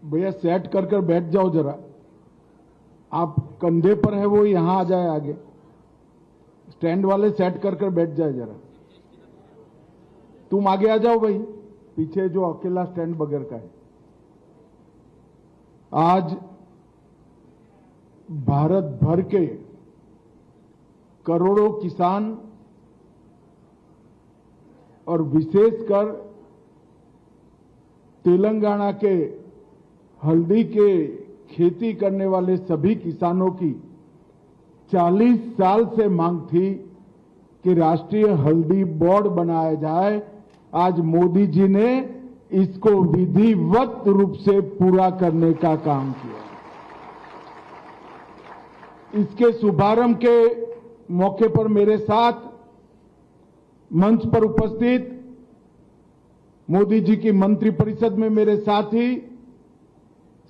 भैया सेट कर कर बैठ जाओ जरा। आप कंधे पर है वो यहां आ जाए आगे। स्टैंड वाले सेट कर कर बैठ जाए जरा। तुम आगे आ जाओ भाई, पीछे जो अकेला स्टैंड बगैर का है। आज भारत भर के करोड़ों किसान और विशेषकर तेलंगाना के हल्दी के खेती करने वाले सभी किसानों की 40 साल से मांग थी कि राष्ट्रीय हल्दी बोर्ड बनाया जाए। आज मोदी जी ने इसको विधिवत रूप से पूरा करने का काम किया। इसके शुभारंभ के मौके पर मेरे साथ मंच पर उपस्थित मोदी जी की मंत्रिपरिषद में मेरे साथी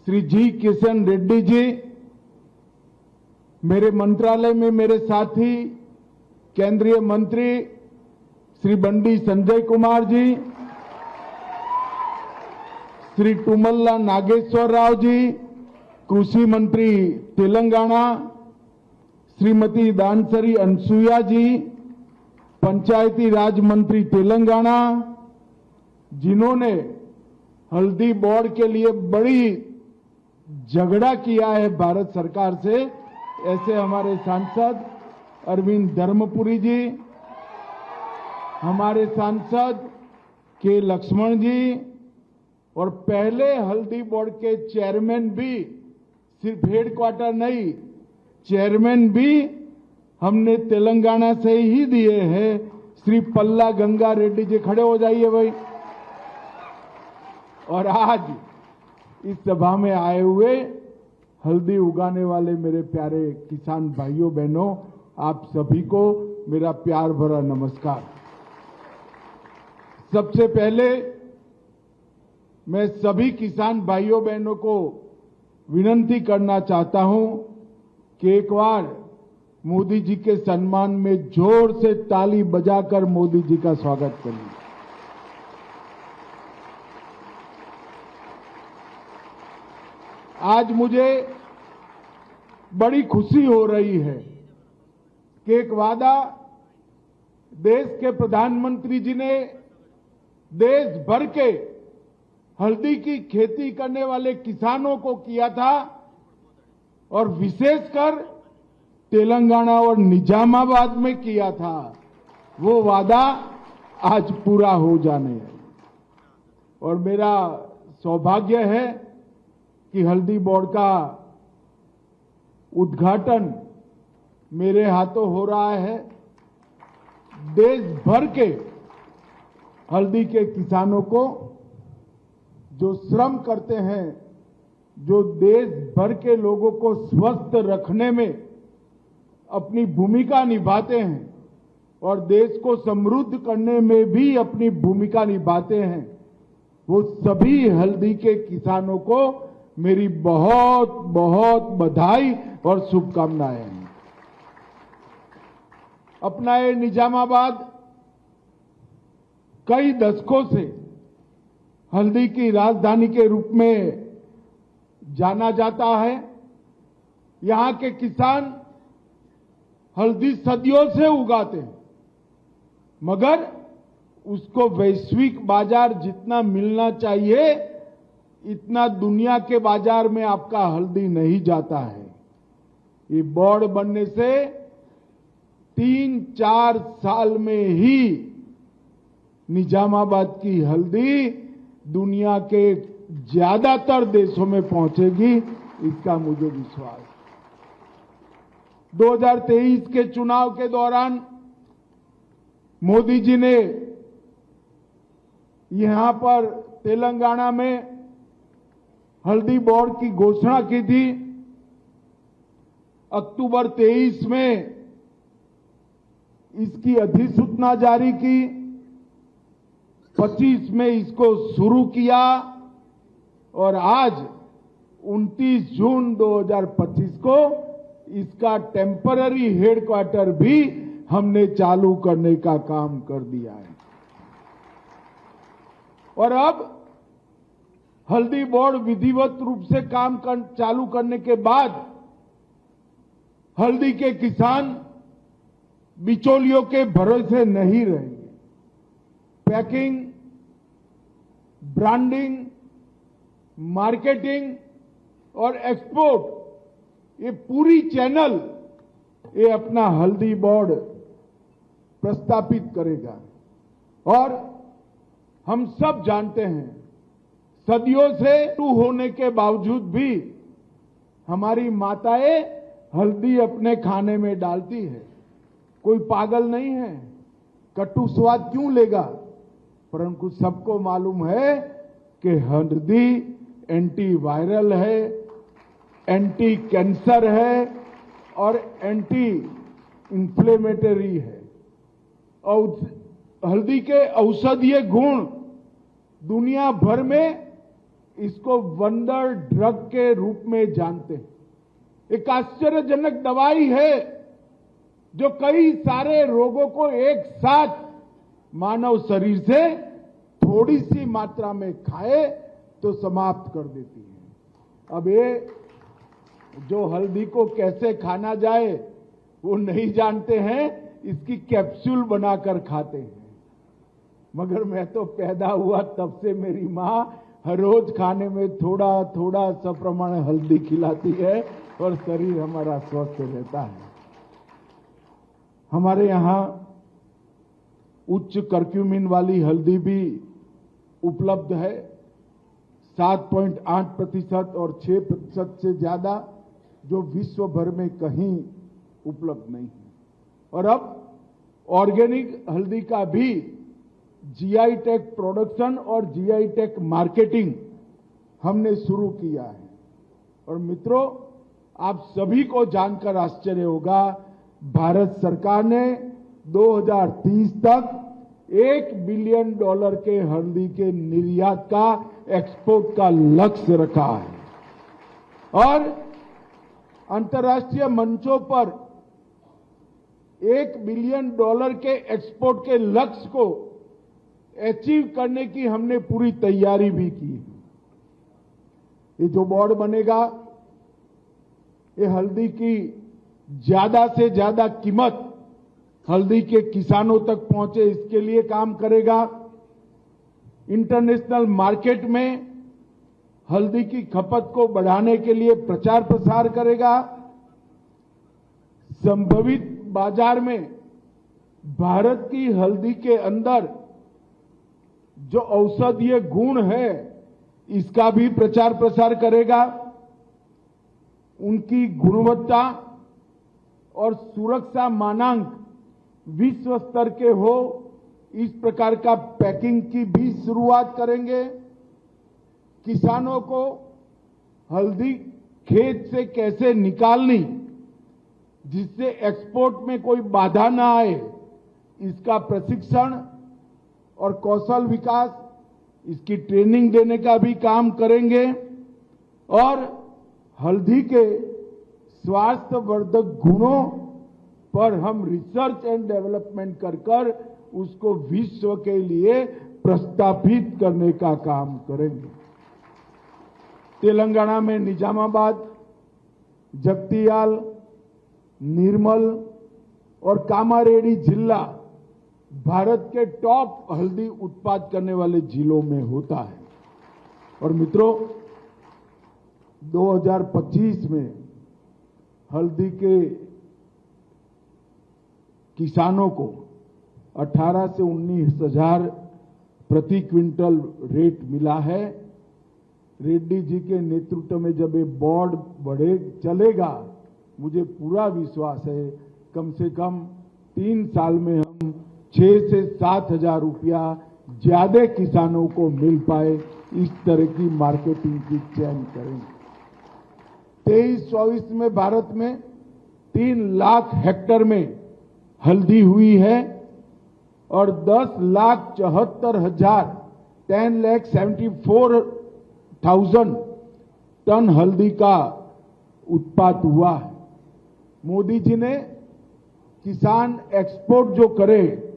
श्री जी किशन रेड्डी जी, मेरे मंत्रालय में मेरे साथी केंद्रीय मंत्री श्री बंडी संजय कुमार जी, श्री टुमल्ला नागेश्वर राव जी, कृषि मंत्री तेलंगाना श्रीमती दानसरी अनसुया जी, पंचायती राज मंत्री तेलंगाना, जिन्होंने हल्दी बोर्ड के लिए बड़ी झगड़ा किया है भारत सरकार से, ऐसे हमारे सांसद अरविंद धर्मपुरी जी, हमारे सांसद के लक्ष्मण जी, और पहले हल्दी बोर्ड के चेयरमैन भी, सिर्फ हेडक्वार्टर नहीं, चेयरमैन भी हमने तेलंगाना से ही दिए हैं। श्री पल्ला गंगा रेड्डी जी, खड़े हो जाइए भाई। और आज इस सभा में आए हुए हल्दी उगाने वाले मेरे प्यारे किसान भाइयों बहनों, आप सभी को मेरा प्यार भरा नमस्कार। सबसे पहले मैं सभी किसान भाइयों बहनों को विनती करना चाहता हूं कि एक बार मोदी जी के सम्मान में जोर से ताली बजाकर मोदी जी का स्वागत करिए। आज मुझे बड़ी खुशी हो रही है कि एक वादा देश के प्रधानमंत्री जी ने देश भर के हल्दी की खेती करने वाले किसानों को किया था, और विशेषकर तेलंगाना और निजामाबाद में किया था। वो वादा आज पूरा हो जाने है, और मेरा सौभाग्य है कि हल्दी बोर्ड का उद्घाटन मेरे हाथों हो रहा है। देश भर के हल्दी के किसानों को, जो श्रम करते हैं, जो देश भर के लोगों को स्वस्थ रखने में अपनी भूमिका निभाते हैं और देश को समृद्ध करने में भी अपनी भूमिका निभाते हैं, वो सभी हल्दी के किसानों को मेरी बहुत बहुत बधाई और शुभकामनाएं हैं। अपना ये निजामाबाद कई दशकों से हल्दी की राजधानी के रूप में जाना जाता है। यहां के किसान हल्दी सदियों से उगाते हैं, मगर उसको वैश्विक बाजार जितना मिलना चाहिए, इतना दुनिया के बाजार में आपका हल्दी नहीं जाता है। ये बोर्ड बनने से 3-4 साल में ही निजामाबाद की हल्दी दुनिया के ज्यादातर देशों में पहुंचेगी, इसका मुझे विश्वास है। 2023 के चुनाव के दौरान मोदी जी ने यहां पर तेलंगाना में हल्दी बोर्ड की घोषणा की थी। अक्टूबर 23 में इसकी अधिसूचना जारी की, 25 में इसको शुरू किया, और आज 29 जून 2025 को इसका टेम्पररी हेडक्वार्टर भी हमने चालू करने का काम कर दिया है। और अब हल्दी बोर्ड विधिवत रूप से चालू करने के बाद हल्दी के किसान बिचौलियों के भरोसे नहीं रहेंगे। पैकिंग, ब्रांडिंग, मार्केटिंग और एक्सपोर्ट, ये पूरी चैनल ये अपना हल्दी बोर्ड प्रस्थापित करेगा। और हम सब जानते हैं, सदियों से होने के बावजूद भी हमारी माताएं हल्दी अपने खाने में डालती है। कोई पागल नहीं है, कटु स्वाद क्यों लेगा, परंतु सबको मालूम है कि हल्दी एंटी वायरल है, एंटी कैंसर है और एंटी इंफ्लेमेटरी है। और हल्दी के औषधीय गुण दुनिया भर में इसको वंडर ड्रग के रूप में जानते हैं। एक आश्चर्यजनक दवाई है जो कई सारे रोगों को एक साथ मानव शरीर से थोड़ी सी मात्रा में खाए तो समाप्त कर देती है। अब ये जो हल्दी को कैसे खाना जाए वो नहीं जानते हैं, इसकी कैप्सूल बनाकर खाते हैं। मगर मैं तो पैदा हुआ तब से मेरी मां हर रोज खाने में थोड़ा थोड़ा सप्रमाण हल्दी खिलाती है और शरीर हमारा स्वस्थ रहता है। हमारे यहां उच्च कर्क्यूमिन वाली हल्दी भी उपलब्ध है, 7.8% और 6% से ज्यादा, जो विश्व भर में कहीं उपलब्ध नहीं है। और अब ऑर्गेनिक हल्दी का भी जीआई टैग प्रोडक्शन और जीआई टैग मार्केटिंग हमने शुरू किया है। और मित्रों, आप सभी को जानकर आश्चर्य होगा, भारत सरकार ने 2030 तक $1 बिलियन के हल्दी के निर्यात का, एक्सपोर्ट का लक्ष्य रखा है। और अंतर्राष्ट्रीय मंचों पर $1 बिलियन के एक्सपोर्ट के लक्ष्य को अचीव करने की हमने पूरी तैयारी भी की। ये जो बोर्ड बनेगा, ये हल्दी की ज्यादा से ज्यादा कीमत हल्दी के किसानों तक पहुंचे, इसके लिए काम करेगा। इंटरनेशनल मार्केट में हल्दी की खपत को बढ़ाने के लिए प्रचार प्रसार करेगा। संभावित बाजार में भारत की हल्दी के अंदर जो औषधीय गुण है, इसका भी प्रचार प्रसार करेगा। उनकी गुणवत्ता और सुरक्षा मानांक विश्व स्तर के हो, इस प्रकार का पैकिंग की भी शुरुआत करेंगे। किसानों को हल्दी खेत से कैसे निकालनी, जिससे एक्सपोर्ट में कोई बाधा ना आए, इसका प्रशिक्षण और कौशल विकास, इसकी ट्रेनिंग देने का भी काम करेंगे। और हल्दी के स्वास्थ्यवर्धक गुणों पर हम रिसर्च एंड डेवलपमेंट कर उसको विश्व के लिए प्रस्तावित करने का काम करेंगे। तेलंगाना में निजामाबाद, जगतियाल, निर्मल और कामारेड्डी जिला भारत के टॉप हल्दी उत्पाद करने वाले जिलों में होता है। और मित्रों, 2025 में हल्दी के किसानों को 18 से 19 हजार प्रति क्विंटल रेट मिला है। रेड्डी जी के नेतृत्व में जब ये बोर्ड चलेगा, मुझे पूरा विश्वास है कम से कम 3 साल में हम 6 से 7 हजार रुपया ज्यादा किसानों को मिल पाए, इस तरह की मार्केटिंग की चयन करेंगे। 23-24 में भारत में 3 लाख हेक्टेयर में हल्दी हुई है और 10,74,000 10,74,000 टन हल्दी का उत्पाद हुआ है। मोदी जी ने किसान एक्सपोर्ट जो करे,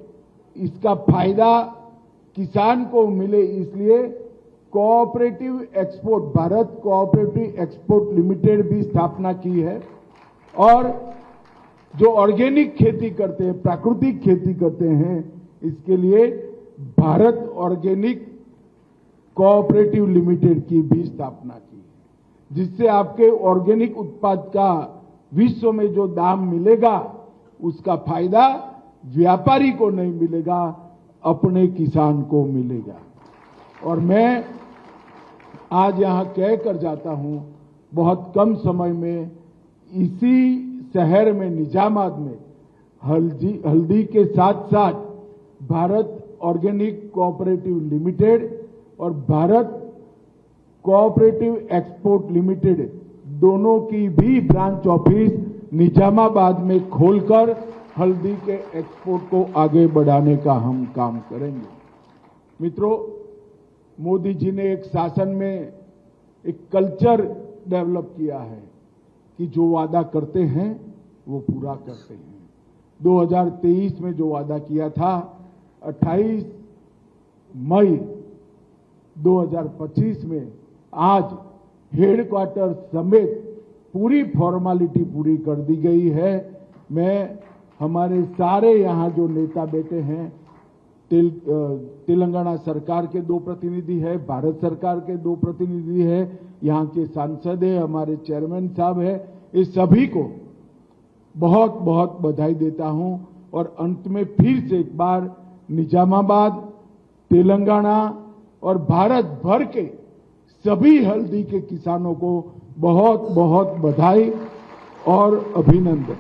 इसका फायदा किसान को मिले, इसलिए cooperative export Bharat cooperative export limited भी स्थापना की है और जो ऑर्गेनिक खेती करते हैं, प्राकृतिक खेती करते हैं, इसके लिए भारत ऑर्गेनिक कोऑपरेटिव लिमिटेड की भी स्थापना की है, जिससे आपके ऑर्गेनिक उत्पाद का विश्व में जो दाम मिलेगा उसका फायदा व्यापारी को नहीं मिलेगा, अपने किसान को मिलेगा। और मैं आज यहां कह कर जाता हूं, बहुत कम समय में इसी शहर में निजामाबाद में हल्दी के साथ साथ भारत ऑर्गेनिक कोऑपरेटिव लिमिटेड और भारत कोऑपरेटिव एक्सपोर्ट लिमिटेड दोनों की भी ब्रांच ऑफिस निजामाबाद में खोलकर हल्दी के एक्सपोर्ट को आगे बढ़ाने का हम काम करेंगे। मित्रों, मोदी जी ने एक शासन में एक कल्चर डेवलप किया है कि जो वादा करते हैं वो पूरा करते हैं। 2023 में जो वादा किया था, 28 मई 2025 में आज हेडक्वार्टर समेत पूरी फॉर्मेलिटी पूरी कर दी गई है। मैं हमारे सारे यहां जो नेता बैठे हैं, तेलंगाना सरकार के 2 प्रतिनिधि है, भारत सरकार के 2 प्रतिनिधि है, यहां के सांसद है, हमारे चेयरमैन साहब है, इस सभी को बहुत बहुत बधाई देता हूं। और अंत में फिर से एक बार निजामाबाद, तेलंगाना और भारत भर के सभी हल्दी के किसानों को बहुत बहुत बधाई और अभिनंदन।